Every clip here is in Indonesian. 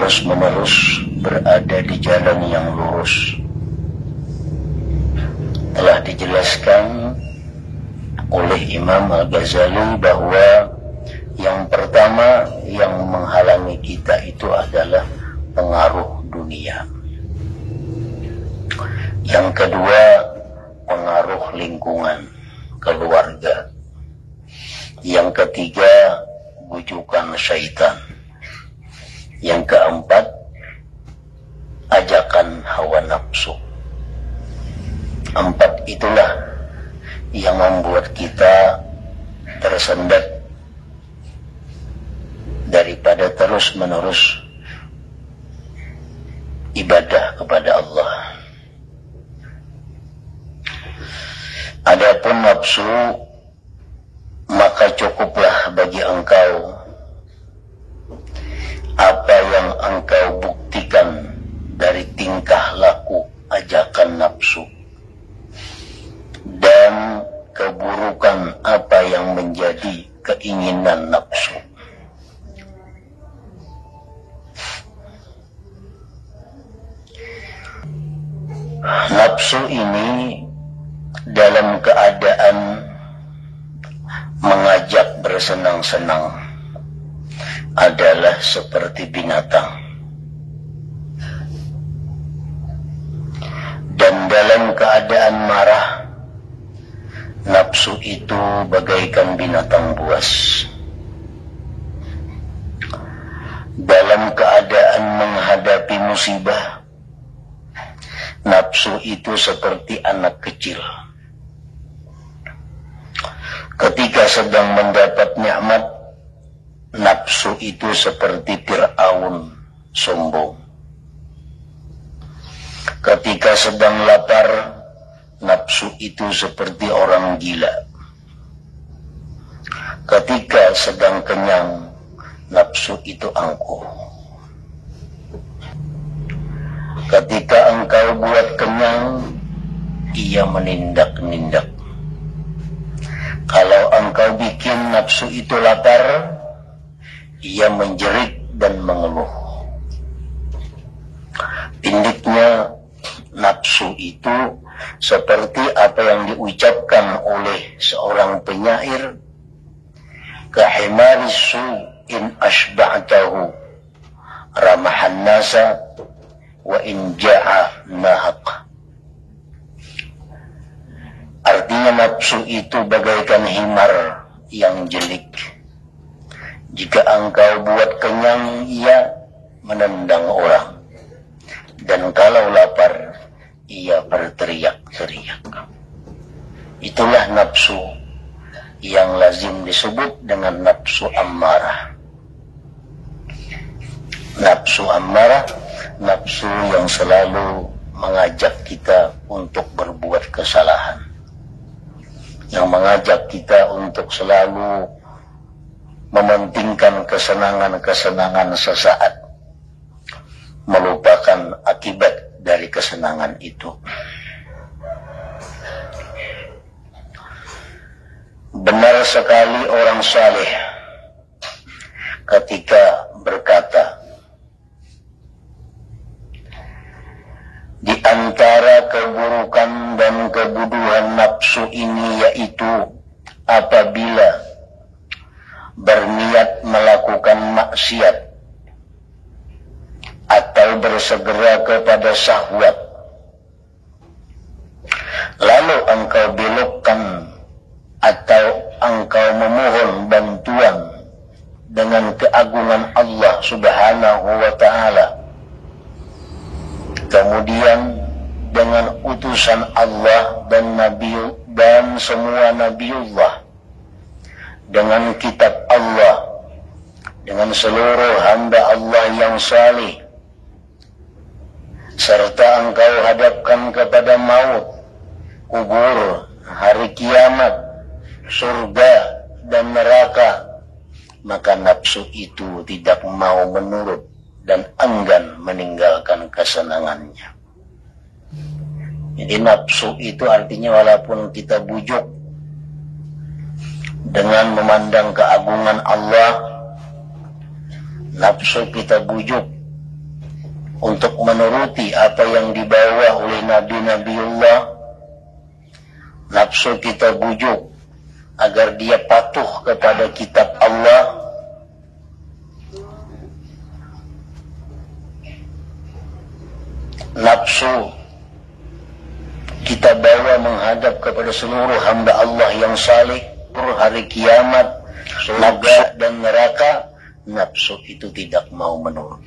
terus-menerus berada di jalan yang lurus. Telah dijelaskan oleh Imam Al-Ghazali bahwa yang pertama yang menghalangi kita itu adalah pengaruh dunia. Yang kedua, pengaruh lingkungan, keluarga. Yang ketiga, bujukan syaitan. Yang keempat, ajakan hawa nafsu. Empat itulah yang membuat kita tersendat daripada terus-menerus ibadah kepada Allah. Adapun nafsu, maka cukuplah bagi engkau apa yang engkau buktikan dari tingkah laku ajakan nafsu dan keburukan apa yang menjadi keinginan nafsu. Nafsu ini dalam keadaan mengajak bersenang-senang adalah seperti binatang, dan dalam keadaan marah nafsu itu bagaikan binatang buas. Dalam keadaan menghadapi musibah, nafsu itu seperti anak kecil. Ketika sedang mendapat nikmat, nafsu itu seperti Fir'aun, sombong. Ketika sedang lapar, nafsu itu seperti orang gila. Ketika sedang kenyang, nafsu itu angkuh. Ketika engkau buat kenyang, ia menindak-nindak. Kalau engkau bikin nafsu itu lapar, ia menjerit dan mengeluh. Pindiknya, nafsu itu seperti apa yang diucapkan oleh seorang penyair, kahimaris su in ashba'tahu ramahan nasa wa in ja'a nahaq. Artinya nafsu itu bagaikan himar yang jelik. Jika engkau buat kenyang, ia menendang orang. Dan kalau lapar, ia berteriak-teriak. Itulah nafsu yang lazim disebut dengan nafsu ammarah. Nafsu ammarah, nafsu yang selalu mengajak kita untuk berbuat kesalahan, yang mengajak kita untuk selalu mementingkan kesenangan-kesenangan sesaat, melupakan akibat dari kesenangan itu. Benar sekali orang saleh ketika berkata, di antara keburukan dan kebodohan nafsu ini yaitu apabila berniat melakukan maksiat atau bersegera kepada syahwat, lalu engkau belokkan atau engkau memohon bantuan dengan keagungan Allah Subhanahu wa ta'ala, kemudian dengan utusan Allah dan Nabi dan semua Nabiullah, dengan kitab Allah, dengan seluruh hamba Allah yang salih, serta engkau hadapkan kepada maut, kubur, hari kiamat, surga dan neraka, maka nafsu itu tidak mau menurut dan enggan meninggalkan kesenangannya. Jadi nafsu itu artinya walaupun kita bujuk dengan memandang keagungan Allah, nafsu kita bujuk untuk menuruti apa yang dibawa oleh Nabi-Nabiullah. Nafsu kita bujuk agar dia patuh kepada kitab Allah. Nafsu kita bawa menghadap kepada seluruh hamba Allah yang saleh, hari kiamat, surga dan neraka. Nafsu itu tidak mau menurut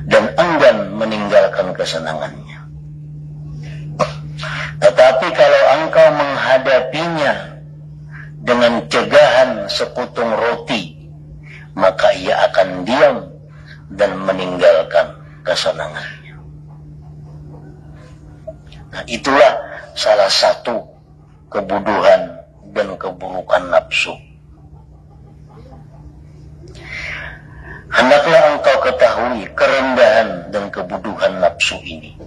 dan enggan meninggalkan kesenangannya. Tetapi kalau engkau menghadapinya dengan cegahan seputung roti, maka ia akan diam dan meninggalkan kesenangannya. Nah, itulah salah satu kebodohan dan keburukan nafsu. Hendaklah engkau ketahui kerendahan dan kebodohan nafsu ini.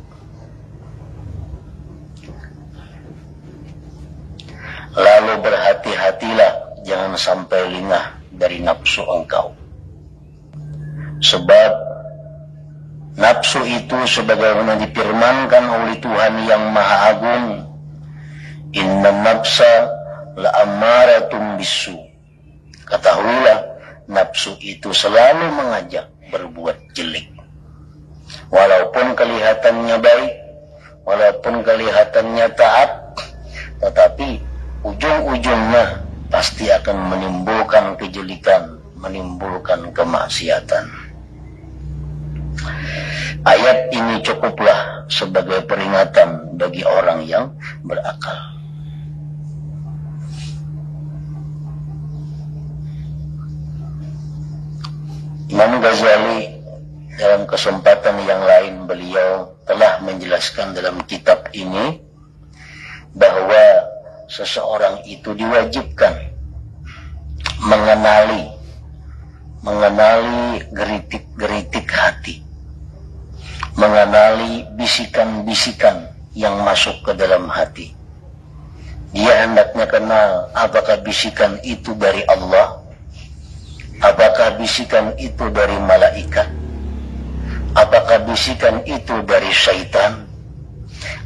Lalu berhati-hatilah, jangan sampai lengah dari nafsu engkau. Sebab nafsu itu sebagaimana difirmankan oleh Tuhan yang Maha Agung, inna nafsa la'amaratum bisu. Ketahuilah, nafsu itu selalu mengajak berbuat jelek. Walaupun kelihatannya baik, walaupun kelihatannya taat, tetapi ujung-ujungnya pasti akan menimbulkan kejelekan, menimbulkan kemaksiatan. Ayat ini cukuplah sebagai peringatan bagi orang yang berakal. Imam Ghazali dalam kesempatan yang lain beliau telah menjelaskan dalam kitab ini bahwa seseorang itu diwajibkan mengenali geritik-geritik hati, mengenali bisikan-bisikan yang masuk ke dalam hati. Dia hendaknya kenal apakah bisikan itu dari Allah, apakah bisikan itu dari malaikat, apakah bisikan itu dari syaitan,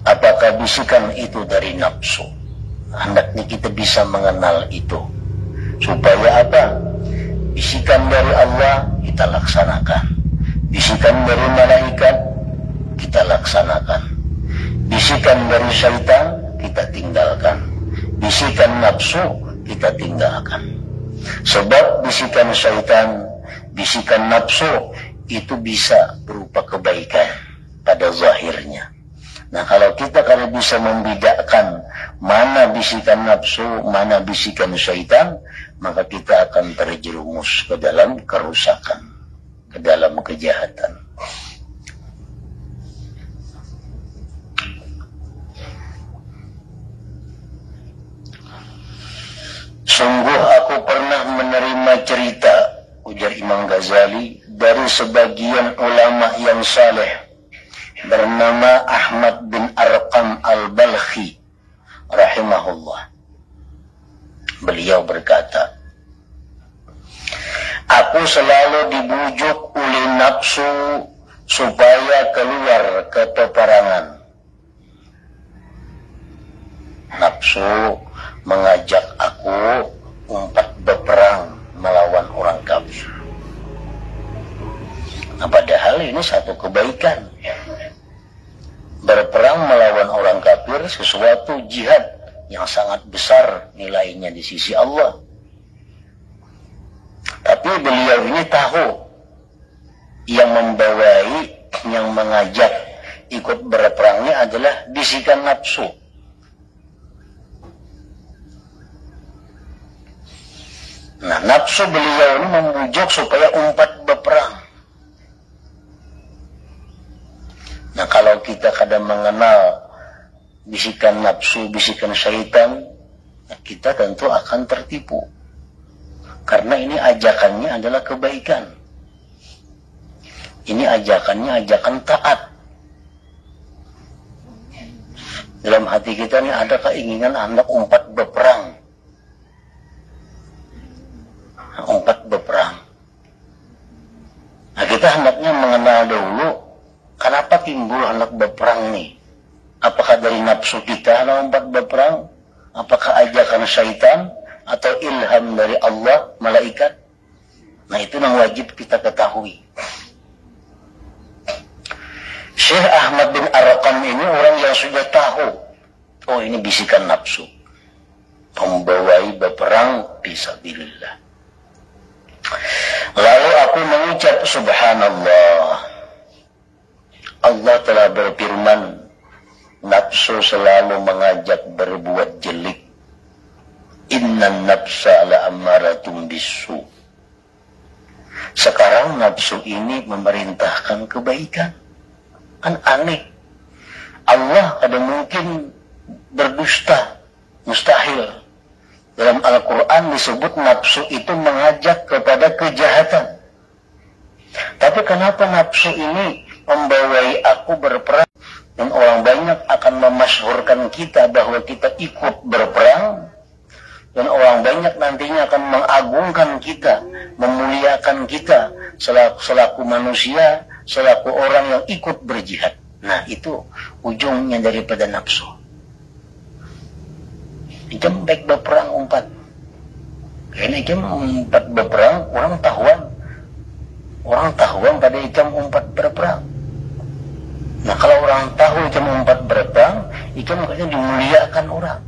apakah bisikan itu dari nafsu. Hendaknya kita bisa mengenal itu. Supaya apa? Bisikan dari Allah kita laksanakan, bisikan dari malaikat kita laksanakan, bisikan dari syaitan kita tinggalkan, bisikan nafsu kita tinggalkan. Sebab bisikan syaitan, bisikan nafsu itu bisa berupa kebaikan pada zahirnya. Nah, kalau kita bisa membedakan mana bisikan nafsu, mana bisikan syaitan, maka kita akan terjerumus ke dalam kerusakan, ke dalam kejahatan. Sungguh aku pernah menerima cerita, ujar Imam Ghazali, dari sebagian ulama yang saleh bernama Ahmad bin Arqam al-Balkhi rahimahullah. Beliau berkata, aku selalu dibujuk oleh nafsu supaya keluar ke peperangan. Nafsu mengajak aku umpat berperang melawan orang kafir. Nah, padahal ini satu kebaikan. Berperang melawan orang kafir sesuatu jihad yang sangat besar nilainya di sisi Allah. Tapi beliau ini tahu yang membawai, yang mengajak ikut berperangnya adalah bisikan nafsu. Nah, nafsu beliau ini membujuk supaya umpat berperang. Nah, kalau kita kadang mengenal bisikan nafsu, bisikan syaitan, nah kita tentu akan tertipu. Karena ini ajakannya adalah kebaikan. Ini ajakannya ajakan taat. Dalam hati kita ini ada keinginan hendak umpat berperang. Umpat berperang. timbul hendak berperang nih? Apakah dari nafsu kita lompat berperang? Apakah ajakan syaitan? Atau ilham dari Allah, malaikat? Nah itu yang wajib kita ketahui. Syekh Ahmad bin Arqam ini orang yang sudah tahu, oh ini bisikan nafsu, membawai berperang fisabilillah. Lalu aku mengucap subhanallah. Allah telah berfirman, nafsu selalu mengajak berbuat jelek. Innan nafsa la'amaratum bisu. Sekarang nafsu ini memerintahkan kebaikan. Kan aneh. Allah kadang mungkin berdusta. Mustahil. Dalam Al-Quran disebut nafsu itu mengajak kepada kejahatan. Tapi kenapa nafsu ini membawai aku berperang? Dan orang banyak akan memasyhurkan kita bahwa kita ikut berperang. Dan orang banyak nantinya akan mengagungkan kita, memuliakan kita selaku manusia, selaku orang yang ikut berjihad. Nah itu ujungnya daripada nafsu. Jam baik berperang umpat. Karena jam umpat berperang, orang tahuan. Orang tahuan pada jam umpat berperang. Nah kalau orang tahu jam umpat berperang, itu makanya dimuliakan orang.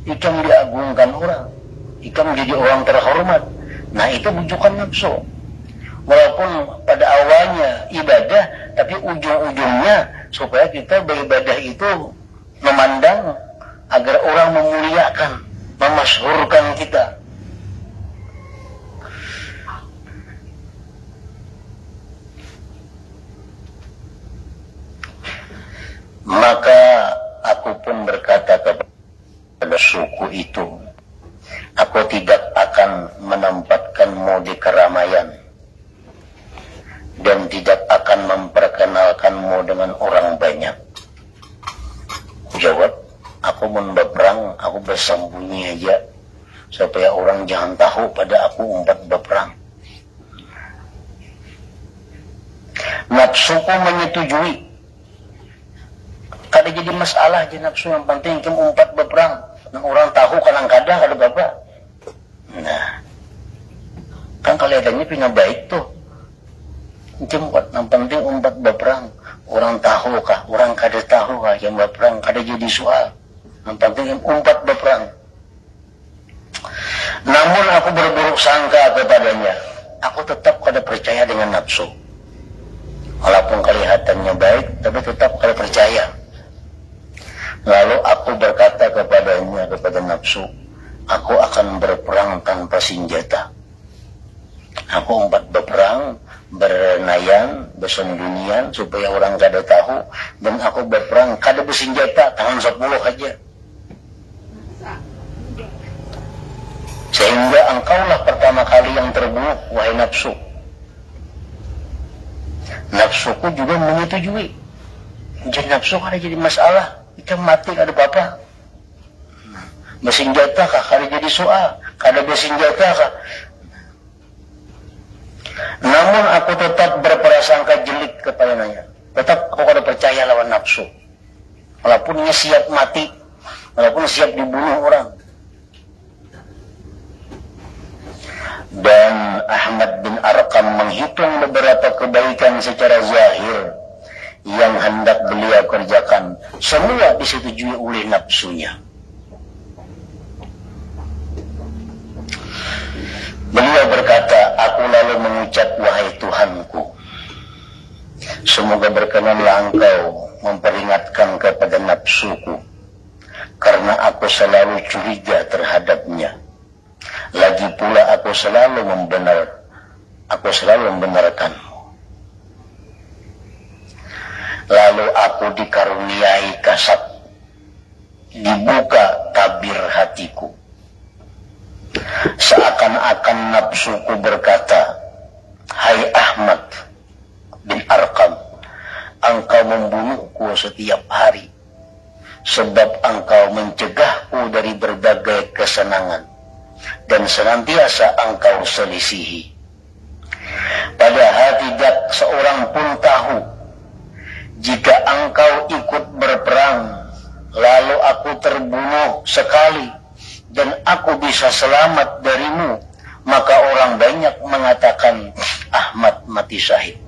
Itu diagungkan orang. Itu menjadi orang terhormat. Nah itu bujukan nafsu. Walaupun pada awalnya ibadah, tapi ujung-ujungnya supaya kita beribadah itu memandang agar orang memuliakan, memasyhurkan kita. Maka aku pun berkata kepada suku itu, aku tidak akan menempatkanmu di keramaian dan tidak akan memperkenalkanmu dengan orang banyak. Jawab, aku mau berperang, aku bersembunyi aja supaya orang jangan tahu pada aku umpat berperang. Nafsuku menyetujui. Kada jadi masalah je nafsu, yang penting kim umpat berperang. Yang orang tahu kadang-kadang ada bapak. Nah, kan kelihatannya punya baik tuh. Jemput, yang penting umpat berperang. Orang tahu kah? Orang kada tahu kah yang berperang? Kada jadi soal. Yang penting umpat berperang. Namun aku berburuk sangka kepadanya. Aku tetap kada percaya dengan nafsu. Walaupun kelihatannya baik, tapi tetap kada percaya. Lalu aku berkata kepadanya, kepada nafsu, aku akan berperang tanpa senjata. Aku umpat berperang, bernayan, bersembunyian supaya orang kada tahu, dan aku berperang kada bersenjata, tangan 10 aja. Sehingga engkaulah pertama kali yang terbunuh, wahai nafsu. Nafsuku juga menyetujui. Jadi nafsu kada jadi masalah. Kita mati kada apa-apa. Bersenjata kah? Kada jadi soal. Kada bersenjata kah? Namun aku tetap berprasangka jelek kepadanya. Tetap aku kada percaya lawan nafsu. Walaupun ia siap mati, walaupun siap dibunuh orang. Dan Ahmad bin Arqam menghitung beberapa kebaikan secara zahir yang hendak beliau kerjakan. Semua disetujui oleh nafsunya. Beliau berkata, aku lalu mengucap, wahai Tuhanku, semoga berkenanlah engkau memperingatkan kepada nafsuku, karena aku selalu curiga terhadapnya. Lagi pula aku selalu membenarkanmu. Lalu aku dikaruniai kasat, dibuka tabir hatiku. Seakan-akan nafsuku berkata, hai Ahmad bin Arqam, engkau membunuhku setiap hari, sebab engkau mencegahku dari berbagai kesenangan, dan senantiasa engkau selisihi. Padahal tidak seorang pun tahu jika aku terbunuh sekali dan aku bisa selamat darimu, maka orang banyak mengatakan Ahmad mati syahid.